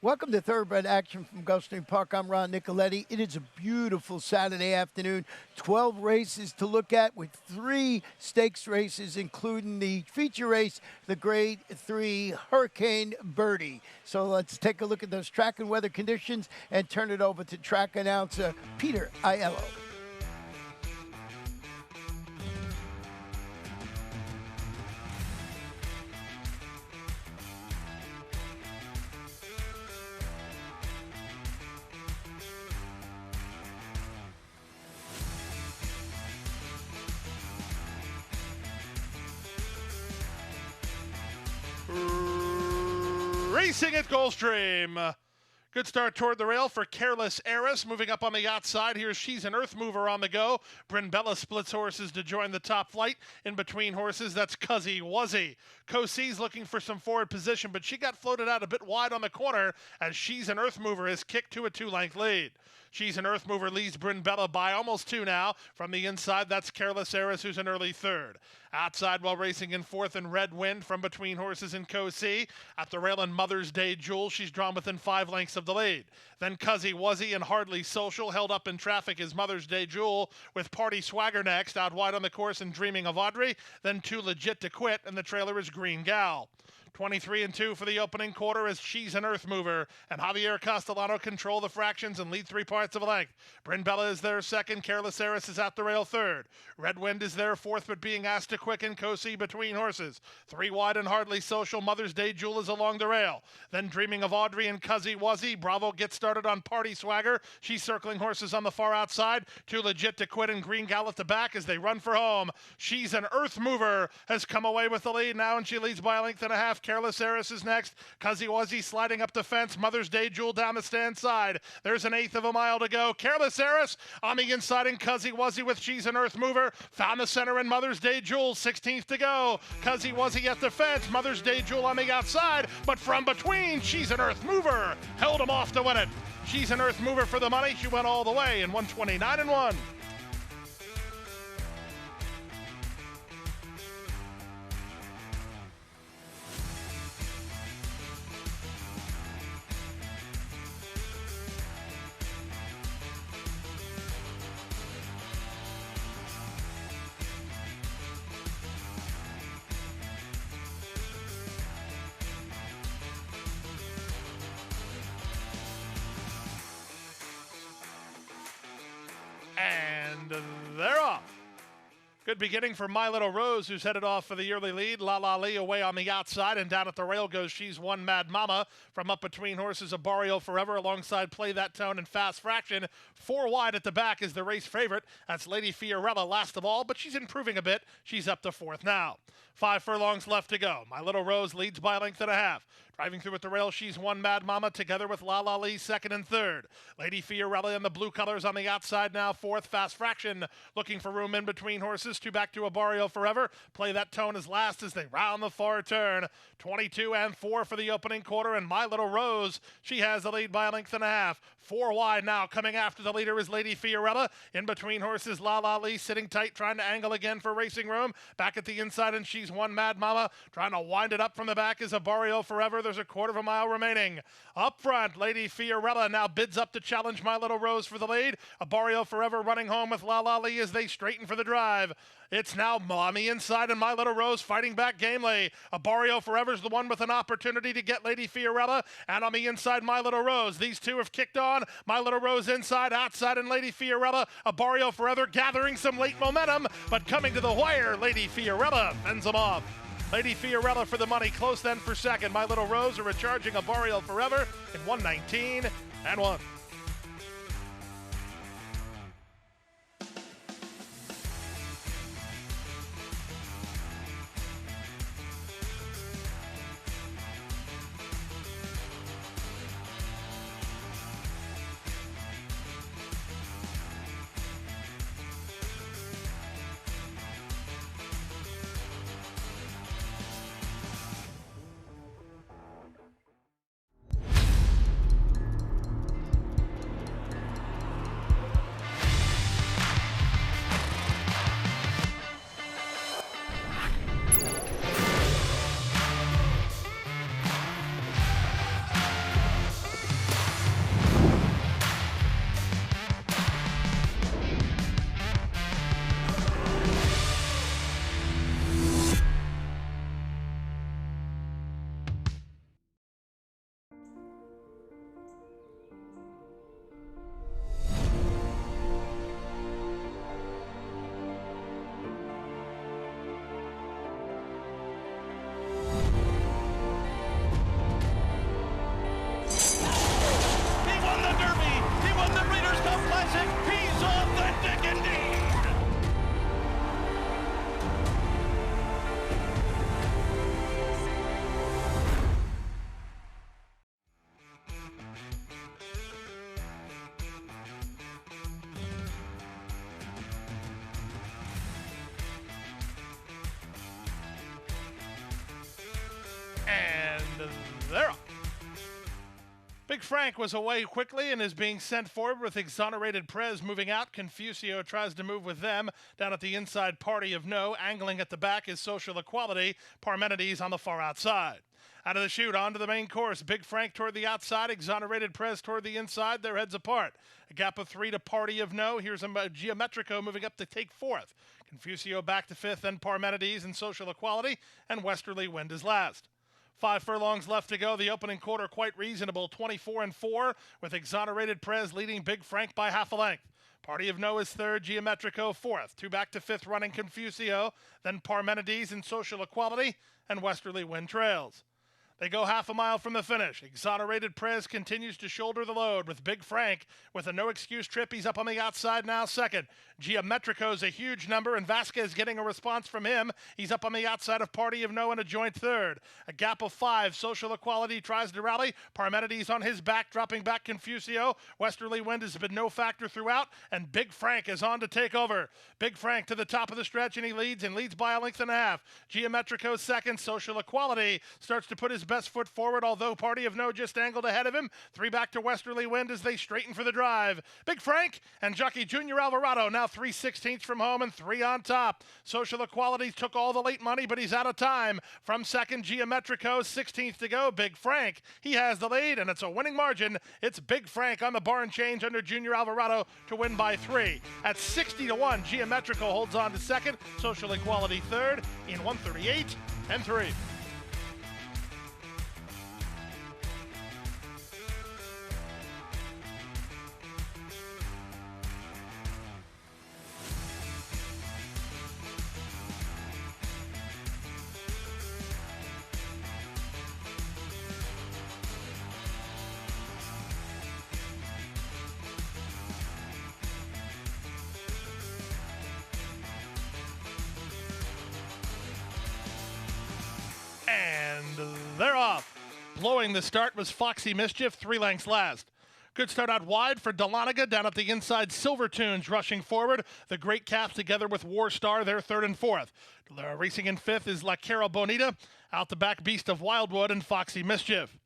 Welcome to Thoroughbred Action from Gulfstream Park. I'm Ron Nicoletti. It is a beautiful Saturday afternoon. 12 races to look at with 3 stakes races, including the feature race, the Grade 3 Hurricane Birdie. So let's take a look at those track and weather conditions and turn it over to track announcer Peter Aiello. Racing at Gulfstream. Good start toward the rail for Careless Heiress. Moving up on the outside, here she's an Earth Mover on the go. Bryn Bella splits horses to join the top flight. In between horses, that's Cuzzy Wuzzy. Cosey's looking for some forward position, but she got floated out a bit wide on the corner as She's an Earth Mover is kicked to a 2-length lead. She's an Earth Mover leads Bryn Bella by almost 2 now. From the inside, that's Careless Heiress, who's an early third. Outside while racing in fourth and Red Wind from between horses in Cosey. At the rail in Mother's Day Jewel, she's drawn within 5 lengths of the lead. Then Cuzzy Wuzzy and Hardly Social. Held up in traffic is Mother's Day Jewel with Party Swagger next. Out wide on the course and Dreaming of Audrey. Then Too Legit to Quit, and the trailer is Green Gal. 23 and 2 for the opening quarter as She's an Earth Mover and Javier Castellano control the fractions and lead 3 parts of a length. Bryn Bella is there second. Careless Heiress is at the rail third. Red Wind is there fourth, but being asked to quicken. Cosey between horses. 3 wide and Hardly Social. Mother's Day Jewel is along the rail. Then Dreaming of Audrey and Cuzzy Wuzzy. Bravo gets started on Party Swagger. She's circling horses on the far outside. Too Legit to Quit and Green Gal at the back as they run for home. She's an Earth Mover has come away with the lead now, and she leads by a length and a half. Careless Heiress is next. Cuzzy Wuzzy sliding up the fence. Mother's Day Jewel down the stand side. There's an 1/8 of a mile to go. Careless Heiress on the inside and Cuzzy Wuzzy with She's an Earth Mover. Found the center and Mother's Day Jewel. 16th to go. Cuzzy Wuzzy at the fence. Mother's Day Jewel on the outside. But from between, She's an Earth Mover held him off to win it. She's an Earth Mover for the money. She went all the way in 129 and 1. And they're off. Good beginning for My Little Rose, who's headed off for the early lead. La La Lee away on the outside, and down at the rail goes She's One Mad Mama. From up between horses, a Barrio Forever alongside Play That Tone and Fast Fraction. 4 wide at the back is the race favorite. That's Lady Fiorella last of all, but she's improving a bit. She's up to 4th now. 5 furlongs left to go. My Little Rose leads by a length and a half. Driving through at the rail, She's One Mad Mama together with La La Lee second and third. Lady Fiorella in the blue colors on the outside now 4th. Fast Fraction looking for room in between horses. 2 back to a Barrio Forever. Play That Tone as last as they round the far turn. 22 and 4 for the opening quarter, and My Little Rose, she has the lead by a length and a half. 4 wide now. Coming after the leader is Lady Fiorella. In between horses, La La Lee sitting tight, trying to angle again for racing room. Back at the inside, and She's One Mad Mama trying to wind it up from the back is a Barrio Forever. There's a 1/4 of a mile remaining. Up front, Lady Fiorella now bids up to challenge My Little Rose for the lead. A Barrio Forever running home with La La Lee as they straighten for the drive. It's now on the inside and My Little Rose fighting back gamely. A Barrio Forever's the one with an opportunity to get Lady Fiorella, and on the inside My Little Rose. These two have kicked on. My Little Rose inside, outside, and Lady Fiorella. A Barrio Forever gathering some late momentum, but coming to the wire, Lady Fiorella fends them off. Lady Fiorella for the money, close then for second. My Little Rose are recharging a Barrio Forever in 119 and 1. Big Frank was away quickly and is being sent forward with Exonerated Prez moving out. Confusio tries to move with them. Down at the inside, Party of No. Angling at the back is Social Equality. Parmenides on the far outside. Out of the chute, onto the main course. Big Frank toward the outside, Exonerated Prez toward the inside. Their heads apart. A gap of 3 to Party of No. Here's a Geometrico moving up to take 4th. Confusio back to 5th, then Parmenides and Social Equality, and Westerly Wind is last. 5 furlongs left to go. The opening quarter quite reasonable, 24-4, with Exonerated Prez leading Big Frank by half a length. Party of No is 3rd, Geometrico 4th. 2 back to 5th running Confusio, then Parmenides and Social Equality, and Westerly Wind trails. They go half a mile from the finish. Exonerated Prez continues to shoulder the load with Big Frank with a no-excuse trip. He's up on the outside now, 2nd. Geometrico's a huge number, and Vasquez getting a response from him. He's up on the outside of Party of No in a joint 3rd. A gap of 5. Social Equality tries to rally. Parmenides on his back, dropping back Confusio. Westerly Wind has been no factor throughout, and Big Frank is on to take over. Big Frank to the top of the stretch, and he leads by a length and a half. Geometrico 2nd. Social Equality starts to put his best foot forward, although Party of No just angled ahead of him. 3 back to Westerly Wind as they straighten for the drive. Big Frank and jockey Junior Alvarado now 3/16 from home and 3 on top. Social Equality took all the late money, but he's out of time. From 2nd, Geometrico, 16th to go. Big Frank, he has the lead, and it's a winning margin. It's Big Frank on the barn change under Junior Alvarado to win by 3. At 60-1, Geometrico holds on to 2nd. Social Equality 3rd in 138-3. They're off. Blowing the start was Foxy Mischief, 3 lengths last. Good start out wide for Dahlonega. Down at the inside, Silver Tunes rushing forward. The Great Calf together with War Star, they're 3rd and 4th. Racing in 5th is La Cara Bonita. Out the back, Beast of Wildwood and Foxy Mischief.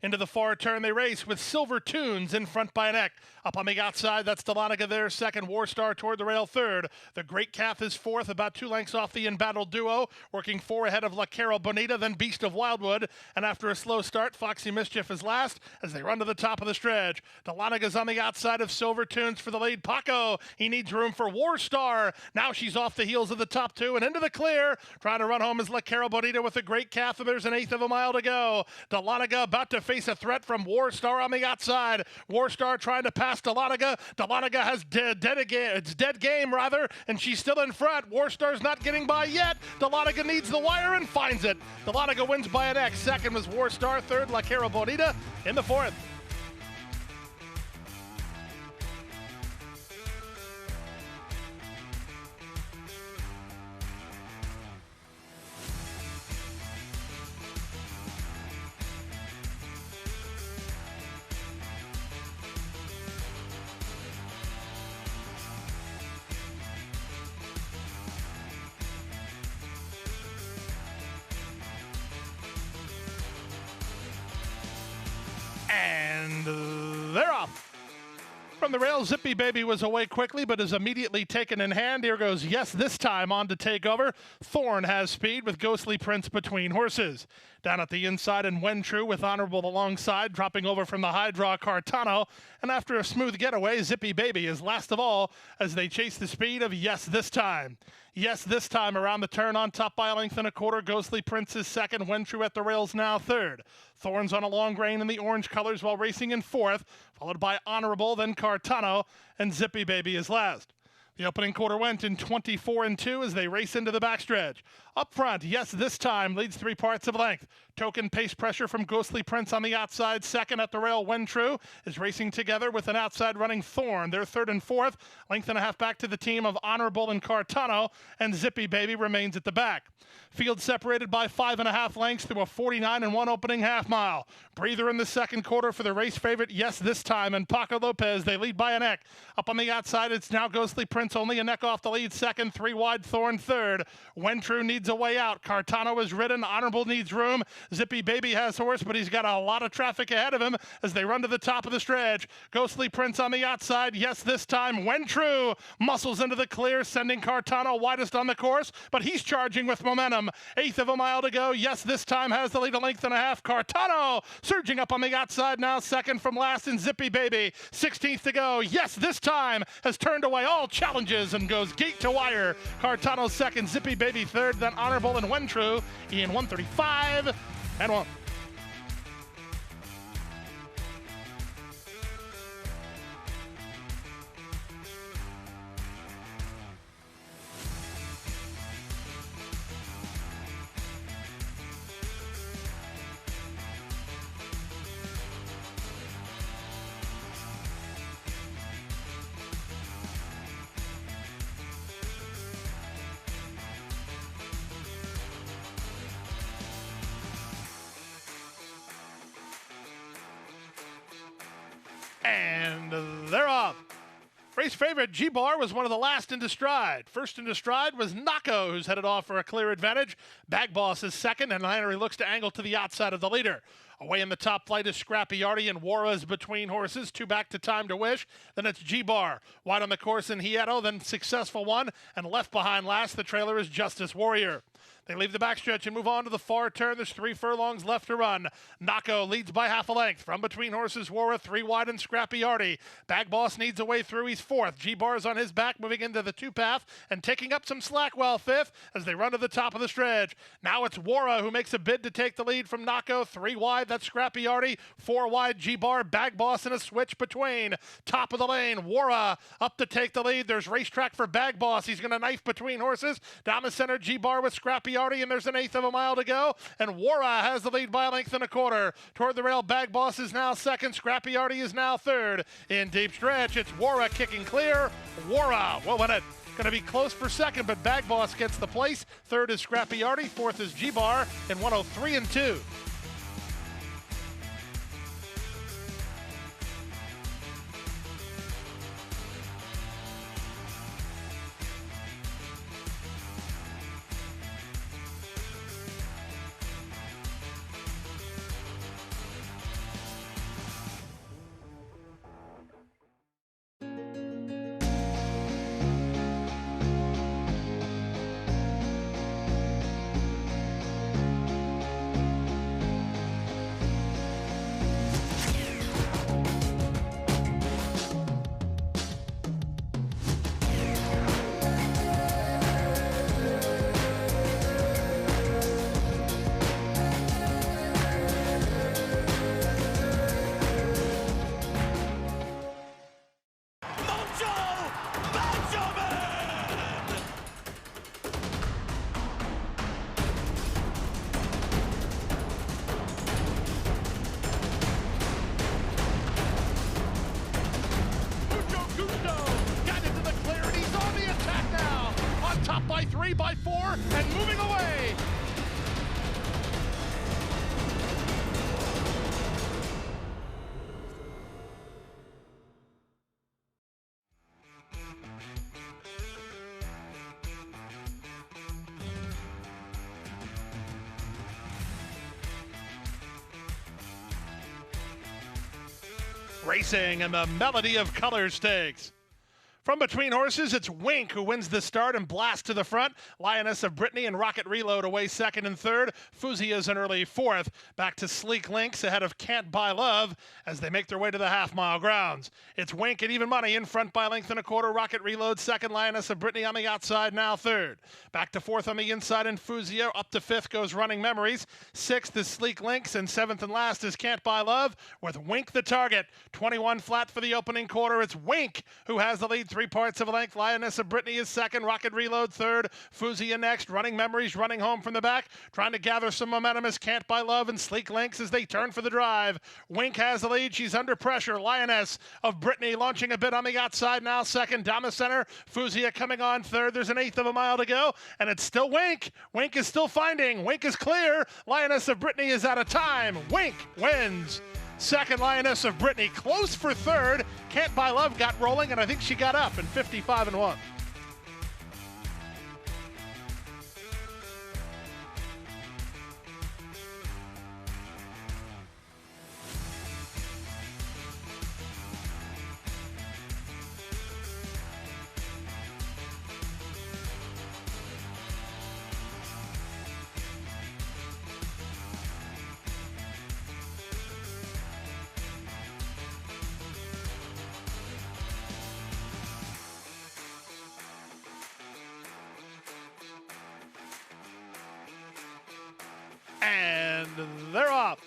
Into the far turn they race with Silver Tunes in front by a neck. Up on the outside, that's Dahlonega there, 2nd. War Star toward the rail, 3rd. The Great Calf is 4th, about 2 lengths off the embattled duo. Working 4 ahead of La Cara Bonita, then Beast of Wildwood. And after a slow start, Foxy Mischief is last as they run to the top of the stretch. Dahlonaga's on the outside of Silver Tunes for the lead. Paco, he needs room for War Star. Now she's off the heels of the top 2 and into the clear. Trying to run home is La Cara Bonita with the Great Calf, and there's an 1/8 of a mile to go. Dahlonega about to face a threat from War Star on the outside. War Star trying to pass Dahlonega. Dahlonega has dead game, and she's still in front. War Star's not getting by yet. Dahlonega needs the wire and finds it. Dahlonega wins by an X. 2nd was War Star, 3rd La Cara Bonita in the 4th. And they're off. From the rail, Zippy Baby was away quickly, but is immediately taken in hand. Here goes Yes This Time on to take over. Thorn has speed with Ghostly Prince between horses. Down at the inside, and When True with Honorable alongside, dropping over from the high draw Cartano. And after a smooth getaway, Zippy Baby is last of all as they chase the speed of Yes This Time. Yes This Time around the turn on top by a length and a quarter. Ghostly Prince is 2nd. When True at the rails now 3rd. Thorns on a long grain in the orange colors while racing in 4th, followed by Honorable, then Cartano, and Zippy Baby is last. The opening quarter went in 24-2 as they race into the backstretch. Up front, Yes This Time leads 3 parts of length. Token pace pressure from Ghostly Prince on the outside. 2nd at the rail, When True is racing together with an outside running Thorn. They're 3rd and 4th. Length and a half back to the team of Honorable and Cartano, and Zippy Baby remains at the back. Field separated by 5.5 lengths through a 49-1 opening half mile. Breather in the 2nd quarter for the race favorite Yes This Time and Paco Lopez. They lead by a neck. Up on the outside, it's now Ghostly Prince Prince only a neck off the lead second, 3 wide Thorn third. Wentrue needs a way out. Cartano is ridden. Honorable needs room. Zippy Baby has horse, but he's got a lot of traffic ahead of him as they run to the top of the stretch. Ghostly Prince on the outside. Yes, this time Wentrue muscles into the clear, sending Cartano widest on the course, but he's charging with momentum. 1/8 of a mile to go. Yes, this time has the lead a length and a half. Cartano surging up on the outside now, second from last in Zippy Baby. 16th to go. Yes, this time has turned away all challenges and goes gate to wire. Cartano second, Zippy Baby third, then Honorable and Wentrue in 1:35 and 1. And they're off. Race favorite G-Bar was one of the last into stride. First into stride was Nako, who's headed off for a clear advantage. Bag Boss is second, and Lannery looks to angle to the outside of the leader. Away in the top flight is Scrappy Artie and Wara's between horses. 2 back to Time to Wish. Then it's G-Bar. Wide on the course in Hieto, then Successful One. And left behind last, the trailer is Justice Warrior. They leave the backstretch and move on to the far turn. There's 3 furlongs left to run. Nako leads by half a length. From between horses, Wara 3 wide and Scrappy Artie. Bag Boss needs a way through. He's 4th. G-Bar's on his back, moving into the 2 path and taking up some slack while 5th as they run to the top of the stretch. Now it's Wara who makes a bid to take the lead from Nako. 3 wide, that's Scrappy Artie. 4 wide, G-Bar, Bag Boss, and a switch between. Top of the lane, Wara up to take the lead. There's racetrack for Bag Boss. He's going to knife between horses. Down the center, G-Bar with Scrappy Artie, and there's an 1/8 of a mile to go, and Wara has the lead by a length and a quarter. Toward the rail, Bag Boss is now second. Scrappy Artie is now third. In deep stretch, it's Wara kicking clear. Wara will win it. Going to be close for second, but Bag Boss gets the place. Third is Scrappy Artie. Fourth is G-Bar in 1:03 and 2. By 3, by 4, and moving away. Racing and the Melody of Color Stakes. From between horses, it's Wink who wins the start and blasts to the front. Lioness of Brittany and Rocket Reload away second and third. Fuzia's an early 4th. Back to Sleek Lynx ahead of Can't Buy Love as they make their way to the half-mile grounds. It's Wink at even money in front by length and a quarter. Rocket Reload second. Lioness of Brittany on the outside now third. Back to 4th on the inside and Fuzia. Up to 5th goes Running Memories. 6th is Sleek Lynx and 7th and last is Can't Buy Love with Wink the target. 21 flat for the opening quarter. It's Wink who has the lead. 3 parts of a length. Lioness of Brittany is second. Rocket Reload third. Fuzia next. Running Memories running home from the back. Trying to gather some momentum is Can't Buy Love and Sleek Lynx as they turn for the drive. Wink has the lead. She's under pressure. Lioness of Brittany launching a bit on the outside now second. Down the center. Fuzia coming on third. There's an 1/8 of a mile to go. And it's still Wink. Wink is still finding. Wink is clear. Lioness of Brittany is out of time. Wink wins. Second, Lioness of Brittany close for third. Can't Buy Love got rolling, and I think she got up in 55 and 1. they're off.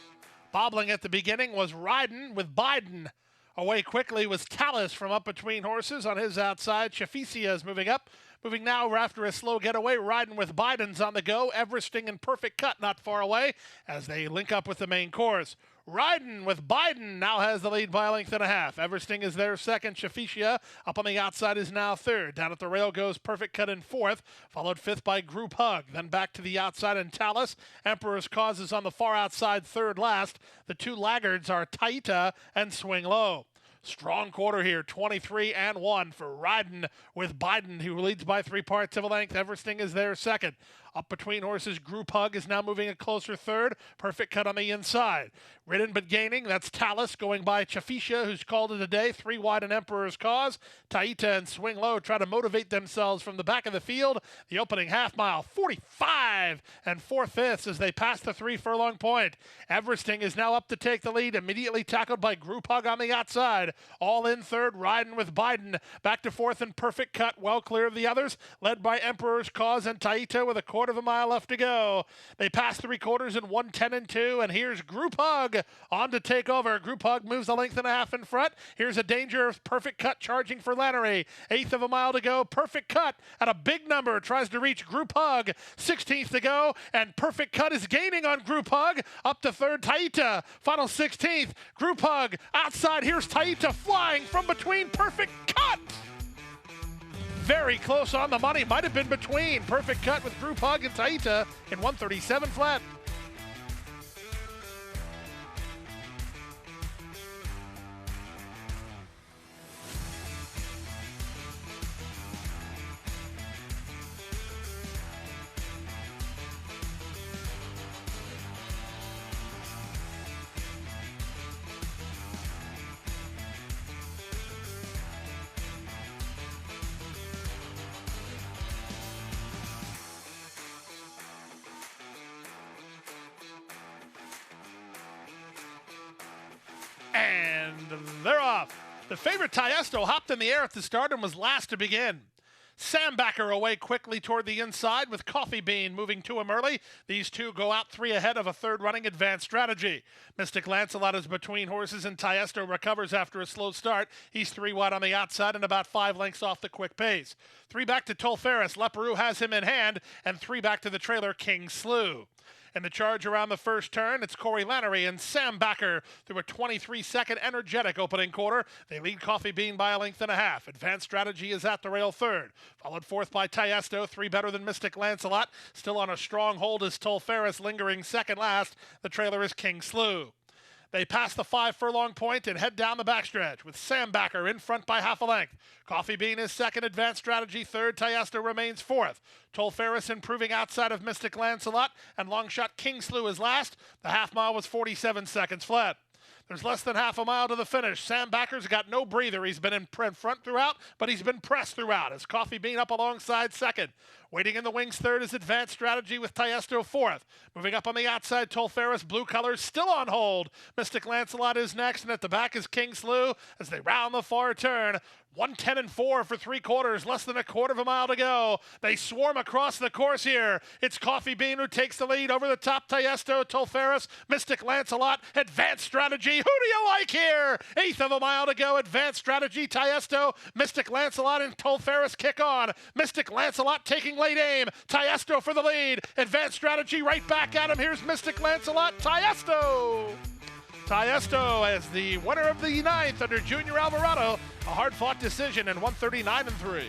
Bobbling at the beginning was Riding with Biden. Away quickly was Talus from up between horses on his outside. Shaficia is moving up. Moving now after a slow getaway, Riding with Biden's on the go. Everesting in Perfect Cut not far away as they link up with the main course. Riding with Biden now has the lead by a length and a half. Everesting is there second. Shaficia up on the outside is now third. Down at the rail goes Perfect Cut in fourth, followed fifth by Group Hug. Then back to the outside and Talus. Emperor's Cause is on the far outside third last. The two laggards are Taita and Swing Low. Strong quarter here, 23-1 for Riding with Biden, who leads by 3 parts of a length. Everesting is there second. Up between horses, Group Hug is now moving a closer third. Perfect Cut on the inside. Ridden but gaining, that's Talus going by Shaficia, who's called it a day. 3 wide and Emperor's Cause. Taita and Swing Low try to motivate themselves from the back of the field. The opening half mile, 45 4/5 as they pass the 3 furlong point. Everesting is now up to take the lead, immediately tackled by Group Hug on the outside. All in third, Riding with Biden. Back to fourth and Perfect Cut, well clear of the others, led by Emperor's Cause and Taita with a quarter of a mile left to go. They pass 3/4 in 1:10-2, and here's Group Hug on to take over. Group Hug moves a length and a half in front. Here's a danger of Perfect Cut charging for Lannery. 1/8 of a mile to go. Perfect Cut at a big number tries to reach Group Hug. 16th to go, and Perfect Cut is gaining on Group Hug. Up to third, Taita. Final 16th. Group Hug outside. Here's Taita flying from between Perfect Cut. Very close on the money. Might have been between Perfect Cut with Group Hug and Taita in 137 flat. And they're off. The favorite Tiesto hopped in the air at the start and was last to begin. Sambacker away quickly toward the inside with Coffee Bean moving to him early. These two go out 3 ahead of a third running Advanced Strategy. Mystic Lancelot is between horses and Tiesto recovers after a slow start. He's 3 wide on the outside and about 5 lengths off the quick pace. 3 back to Tolferis. Leperoux has him in hand, and 3 back to the trailer King Slew. In the charge around the first turn, it's Corey Lannery and Sam Backer through a 23-second energetic opening quarter. They lead Coffee Bean by a length and a half. Advanced Strategy is at the rail third. Followed fourth by Tiesto, 3 better than Mystic Lancelot. Still on a strong hold is Tolferis, lingering second last. The trailer is King Slew. They pass the 5 furlong point and head down the backstretch with Sam Backer in front by half a length. Coffee Bean is second, Advanced Strategy third, Tiesto remains fourth. Tolferis improving outside of Mystic Lancelot, and Longshot King Slew is last. The half mile was 47 seconds flat. There's less than half a mile to the finish. Sam Backer's got no breather. He's been in front throughout, but he's been pressed throughout as Coffee Bean up alongside second. Waiting in the wings third is Advanced Strategy with Tiesto fourth. Moving up on the outside, Tolferis, blue colors still on hold. Mystic Lancelot is next, and at the back is King Slew as they round the far turn. 1:10-4 for 3/4, less than a quarter of a mile to go. They swarm across the course here. It's Coffee Bean who takes the lead over the top. Tiesto, Tolferis, Mystic Lancelot, Advanced Strategy. Who do you like here? 1/8 of a mile to go. Advanced Strategy, Tiesto, Mystic Lancelot, and Tolferis kick on. Mystic Lancelot taking late aim. Tiesto for the lead. Advanced Strategy right back at him. Here's Mystic Lancelot, Tiesto. Tiesto as the winner of the 9th under Junior Alvarado. A hard-fought decision in 139-3.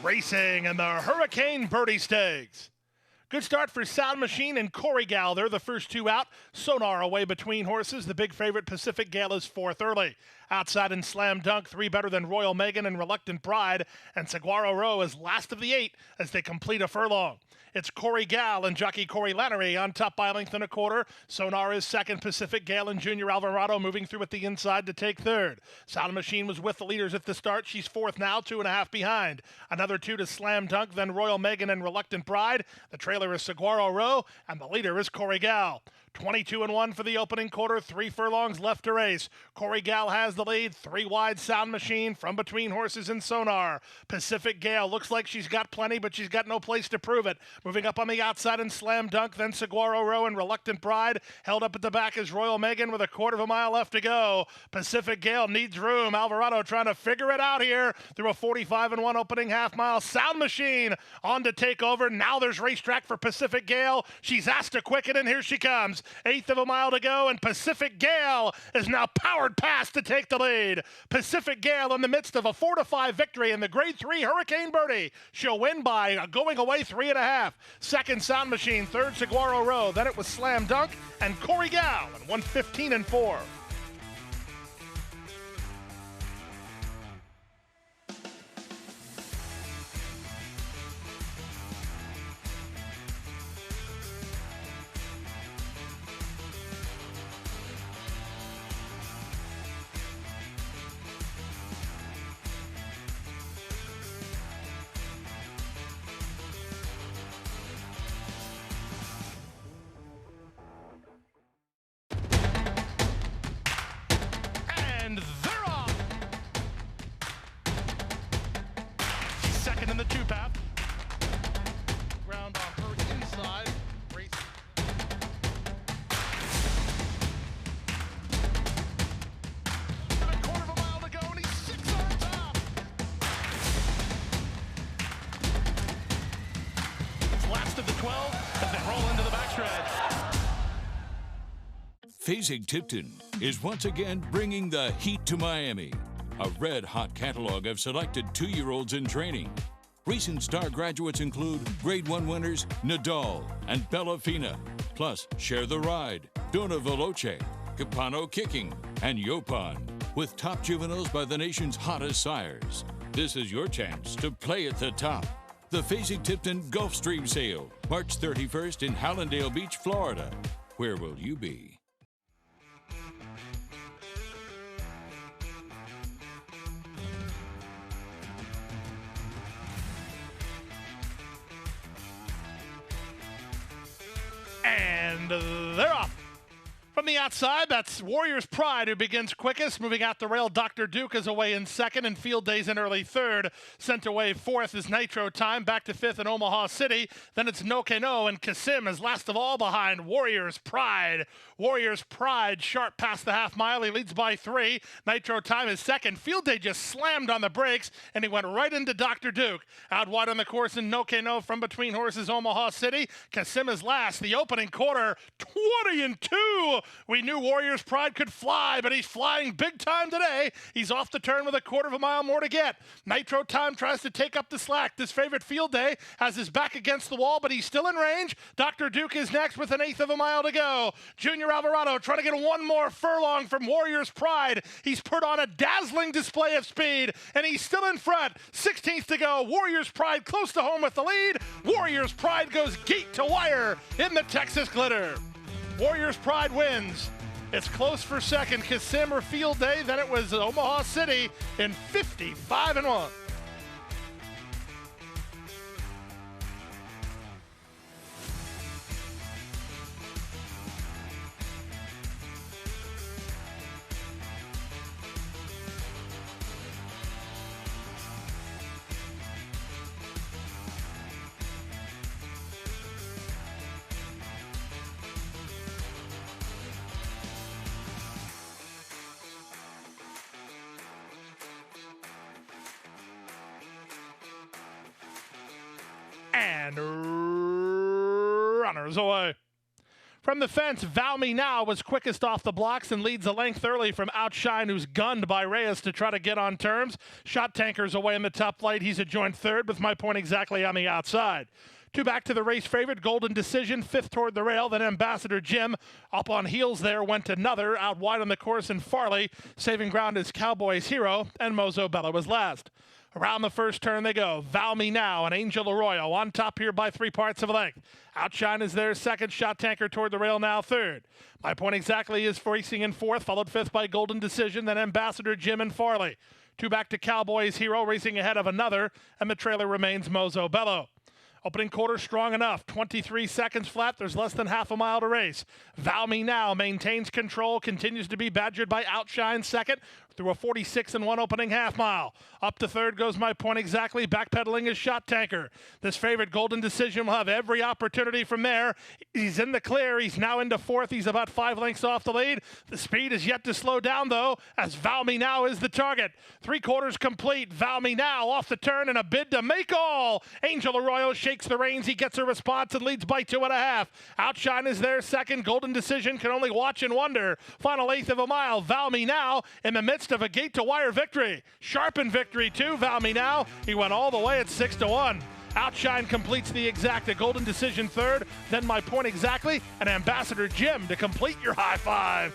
Racing in the Hurricane Birdie Stakes. Good start for Sound Machine and Corey Gal. They're the first two out. Sonar away between horses. The big favorite Pacific Gale is fourth early. Outside in Slam Dunk, 3 better than Royal Megan and Reluctant Bride. And Saguaro Row is last of the 8 as they complete a furlong. It's Corey Gal and jockey Corey Lannery on top by a length and a quarter. Sonar is second. Pacific Gale and Junior Alvarado moving through at the inside to take third. Sound Machine was with the leaders at the start. She's fourth now, 2.5 behind. Another 2 to Slam Dunk, then Royal Megan and Reluctant Bride. The trailer is Saguaro Row, and the leader is Corey Gal. 22-1 for the opening quarter, 3 furlongs left to race. Corey Gal has the lead, 3 wide. Sound Machine from between horses and Sonar. Pacific Gale looks like she's got plenty, but she's got no place to prove it. Moving up on the outside in Slam Dunk, then Saguaro Row and Reluctant Bride. Held up at the back is Royal Megan with a 1/4 mile left to go. Pacific Gale needs room. Alvarado trying to figure it out here through a 45-1 opening half mile. Sound Machine on to take over. Now there's racetrack for Pacific Gale. She's asked to quicken, and here she comes. 1/8 of a mile to go, and Pacific Gale is now powered past to take the lead. Pacific Gale in the midst of a 4-5 victory in the Grade 3 Hurricane Birdie. She'll win by going away 3.5. Second, Sound Machine. Third, Saguaro Row. Then it was Slam Dunk and Corey Gal at 1:15-4. And they're off. She's second in the 2-path. Ground on her inside. Race. And a 1/4 mile to go, and he's 6 on top. It's last of the 12 as they roll into the backstretch. Fasig-Tipton is once again bringing the heat to Miami. A red-hot catalog of selected 2-year-olds in training. Recent star graduates include Grade 1 winners Nadal and Bellafina, plus Share the Ride, Dona Veloce, Capano Kicking, and Yopan, with top juveniles by the nation's hottest sires. This is your chance to play at the top. The Fasig-Tipton Gulfstream Sale, March 31st in Hallandale Beach, Florida. Where will you be? And they're off. From the outside, that's Warrior's Pride who begins quickest. Moving out the rail, Dr. Duke is away in second, and Field Day's in early third. Sent away fourth is Nitro Time, back to fifth in Omaha City. Then it's No Cano, and Kasim is last of all behind Warrior's Pride. Warrior's Pride sharp past the half mile. He leads by 3. Nitro Time is second. Field Day just slammed on the brakes, and he went right into Dr. Duke. Out wide on the course in No Cano from between horses, Omaha City. Kasim is last. The opening quarter, 20-2. We knew Warrior's Pride could fly, but he's flying big time today. He's off the turn with a 1/4 mile more to get. Nitro Time tries to take up the slack. This favorite Field Day has his back against the wall, but he's still in range. Dr. Duke is next with an 1/8 of a mile to go. Junior Alvarado trying to get one more furlong from Warrior's Pride. He's put on a dazzling display of speed, and he's still in front. 16th to go. Warrior's Pride close to home with the lead. Warrior's Pride goes gate to wire in the Texas Glitter. Warrior's Pride wins. It's close for second. Kasim or Field Day. Then it was Omaha City in 55-1. And runners away. From the fence, Vow Me Now was quickest off the blocks and leads a length early from Outshine, who's gunned by Reyes to try to get on terms. Shot Tanker's away in the top flight. He's a joint third with my point exactly on the outside. Two back to the race favorite, Golden Decision, fifth toward the rail, then Ambassador Jim. Up on heels there went another, out wide on the course in Farley. Saving ground is Cowboys Hero, and Mozo Bella was last. Around the first turn they go. Vow Me Now and Angel Arroyo on top here by 3 parts of a length. Outshine is their second, Shot Tanker toward the rail now third. My Point Exactly is racing in fourth, followed fifth by Golden Decision, then Ambassador Jim and Farley. Two back to Cowboys Hero, racing ahead of another, and the trailer remains Mozo Bello. Opening quarter strong enough, 23 seconds flat, there's less than half a mile to race. Vow Me Now maintains control, continues to be badgered by Outshine second through a 46 and 1 opening half mile. Up to third goes My Point Exactly, backpedaling his Shot Tanker. This favorite Golden Decision will have every opportunity from there. He's in the clear, he's now into fourth, he's about 5 lengths off the lead. The speed is yet to slow down though, as Vow Me Now is the target. 3/4 complete, Vow Me Now off the turn and a bid to make all. Angel Arroyo shakes the reins, he gets a response and leads by 2.5. Outshine is there second, Golden Decision can only watch and wonder. Final eighth of a mile, Vow Me Now in the midst of a gate-to-wire victory. Sharpened victory too, Vow Me Now. He went all the way at 6-1. Outshine completes the exact, a Golden Decision third, then My Point Exactly, and Ambassador Jim to complete your high five.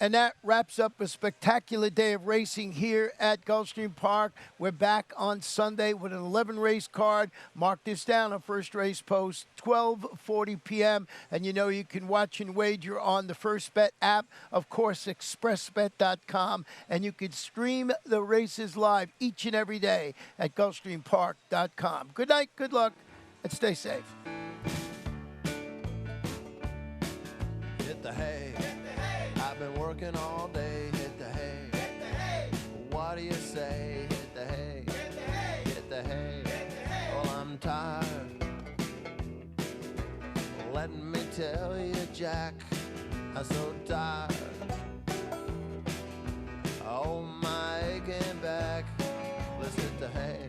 And that wraps up a spectacular day of racing here at Gulfstream Park. We're back on Sunday with an 11-race card. Mark this down on first race post, 12:40 p.m. And you know you can watch and wager on the First Bet app, of course, expressbet.com. And you can stream the races live each and every day at gulfstreampark.com. Good night, good luck, and stay safe. Hit the hay. I've been working all day, hit the hay. Hit the hay. What do you say? Hit the hay. Hit the hay. Hit the hay. Hit the hay. Well, I'm tired. Let me tell you, Jack, I'm so tired. Oh, my aching back. Let's hit the hay.